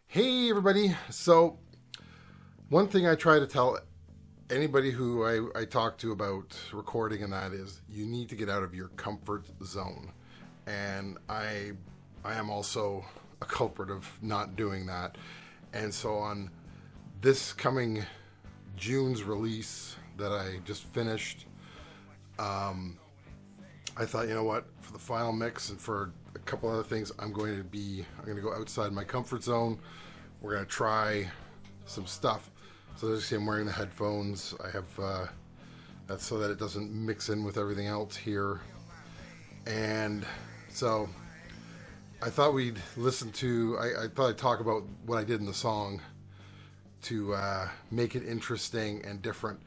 Hey everybody, so one thing I try to tell anybody who I talk to about recording, and that is you need to get out of your comfort zone. And I am also a culprit of not doing that. And so on this coming June's release that I just finished, I thought, you know what, for the final mix and for a couple other things, I'm going to go outside my comfort zone. We're going to try some stuff. So as you see, I'm wearing the headphones. I have that's so that it doesn't mix in with everything else here. And so I thought we'd listen to, I thought I'd talk about what I did in the song to make it interesting and different.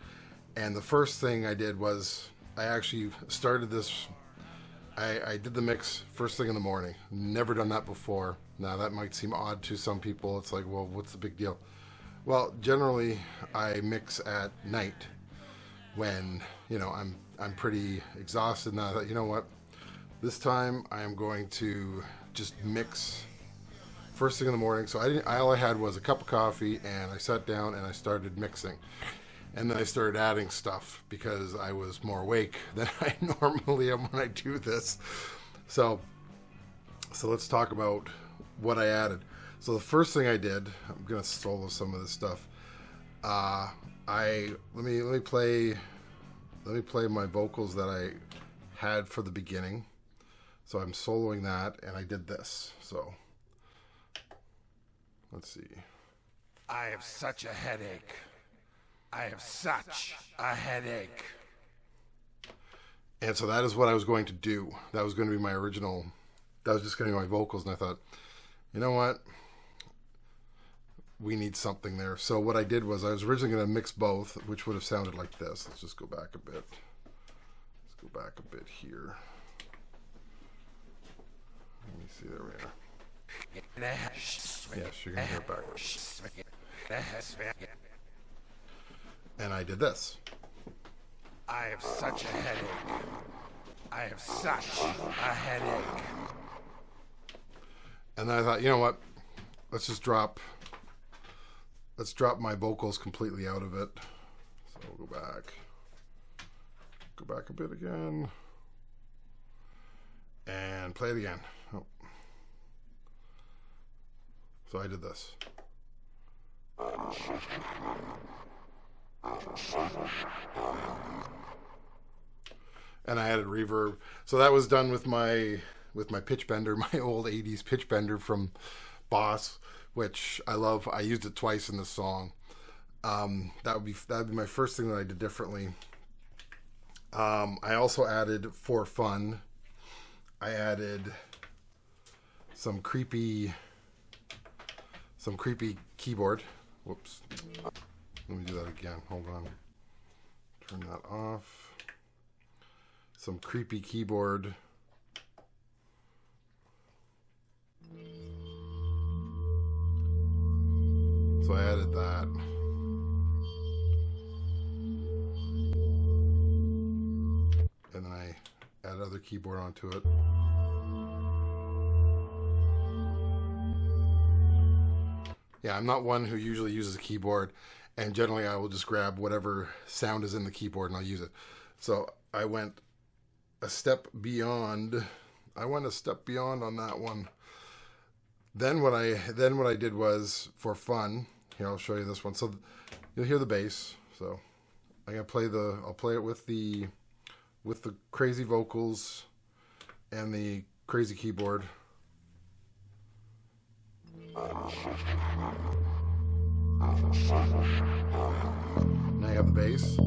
And the first thing I did was I actually started this, I did the mix first thing in the morning. Never done that before. Now that might seem odd to some people. It's like, well, what's the big deal? Well, generally I mix at night when, you know, I'm pretty exhausted. Now I thought, you know what? This time I am going to just mix first thing in the morning. So all I had was a cup of coffee, and I sat down and I started mixing. And then I started adding stuff because I was more awake than I normally am when I do this. So let's talk about what I added. So the first thing I did, I'm gonna solo some of this stuff. Let me play my vocals that I had for the beginning. So I'm soloing that, and I did this. So let's see. I have such a headache. I have such a headache. And so that is what I was going to do. That was going to be my original. That was just going to be my vocals, and I thought, you know what? We need something there. So what I did was I was originally going to mix both, which would have sounded like this. Let's just go back a bit. Let's go back a bit here. Let me see. There we are. Yes, you're going to hear it backwards. And I did this. I have such a headache. I have such a headache. And then I thought, you know what? Let's drop my vocals completely out of it. So we'll go back. Go back a bit again. And play it again. Oh. So I did this. And I added reverb. So that was done with my pitch bender, my old 80s pitch bender from Boss, which I love. I used it twice in this song. That would be my first thing that I did differently. I also added, for fun, I added some creepy keyboard. Whoops. Let me do that again. Hold on. Turn that off. Some creepy keyboard. So I added that. And then I add other keyboard onto it. Yeah, I'm not one who usually uses a keyboard, and generally I will just grab whatever sound is in the keyboard and I'll use it. So I went a step beyond. On that one. Then what I did was, for fun, here I'll show you this one. So you'll hear the bass. So I'll play it with the crazy vocals and the crazy keyboard. Now you have the bass.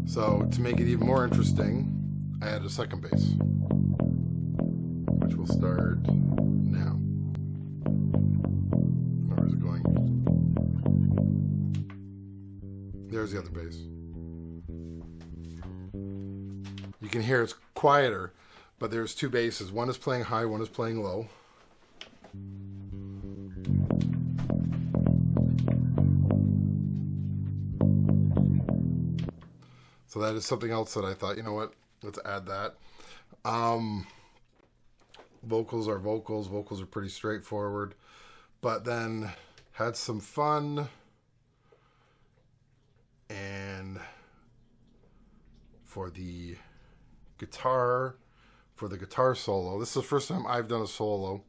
So to make it even more interesting, I added a second bass, which will start now. Where's it going? There's the other bass. You can hear it's quieter, but there's two basses. One is playing high, one is playing low. So that is something else that I thought, you know what, let's add that. Vocals are vocals. Vocals are pretty straightforward. But then had some fun. And for the guitar solo, this is the first time I've done a solo.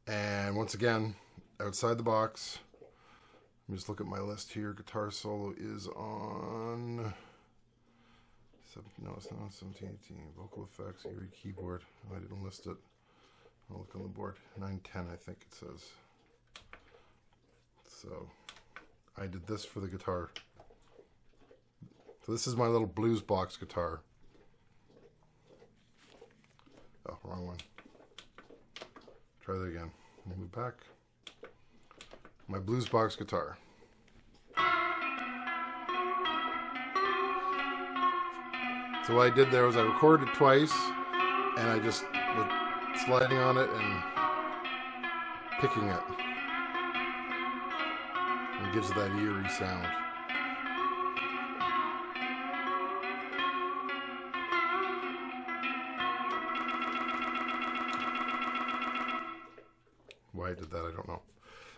And once again, outside the box. Let me just look at my list here. Guitar solo is on... No, it's not on 1718. Vocal effects, eerie keyboard. I didn't list it. I'll look on the board. 910, I think it says. So, I did this for the guitar. So this is my little blues box guitar. Oh, wrong one. Try that again. Move back. My blues box guitar. So what I did there was I recorded it twice, and I just was sliding on it and picking it. It gives it that eerie sound. Why I did that, I don't know.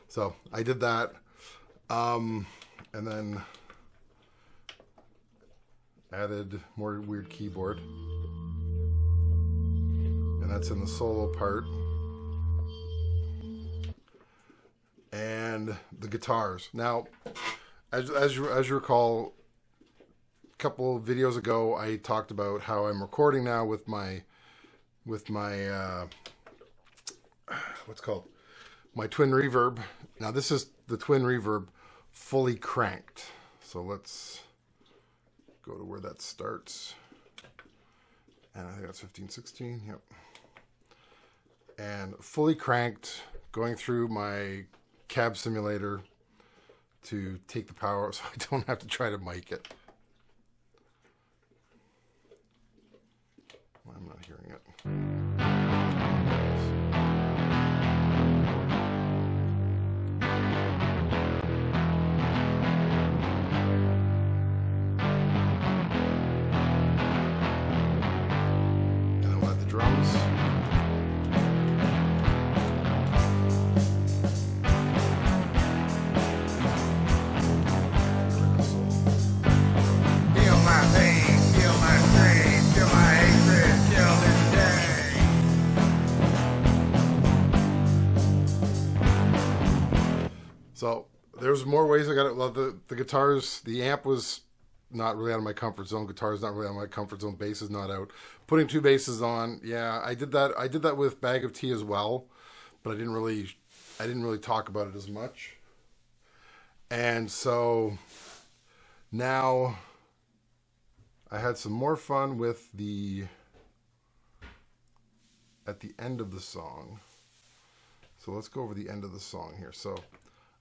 So I did that, and then added more weird keyboard, and that's in the solo part. And the guitars. Now, as you recall, a couple of videos ago, I talked about how I'm recording now with my what's called my twin reverb. Now this is the twin reverb fully cranked. So let's go to where that starts. And I think that's 1516. Yep. And fully cranked, going through my cab simulator to take the power so I don't have to try to mic it. I'm not hearing it. So there's more ways I got it. Well, the guitars, the amp was not really out of my comfort zone. Guitar's not really out of my comfort zone. Bass is not out. Putting two basses on, yeah, I did that. I did that with Bag of Tea as well, but I didn't really talk about it as much. And so now I had some more fun with at the end of the song. So let's go over the end of the song here. So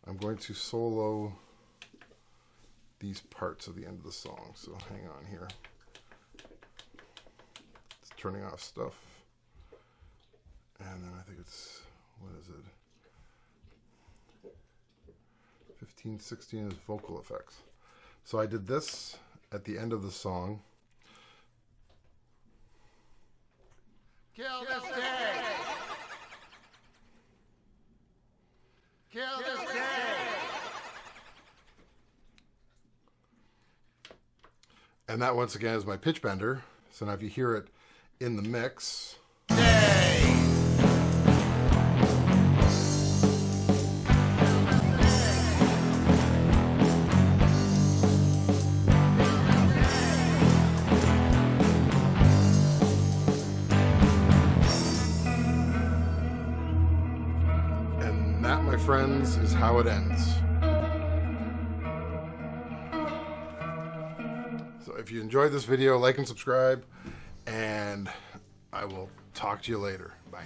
I'm going to solo these parts of the end of the song. So hang on here. It's turning off stuff. And then I think it's, what is it? 1516 is vocal effects. So I did this at the end of the song. Kill this day! Kill this day! And that once again is my pitch bender. So now if you hear it in the mix. And that, my friends, is how it ends. If you enjoyed this video, like and subscribe, and I will talk to you later. Bye.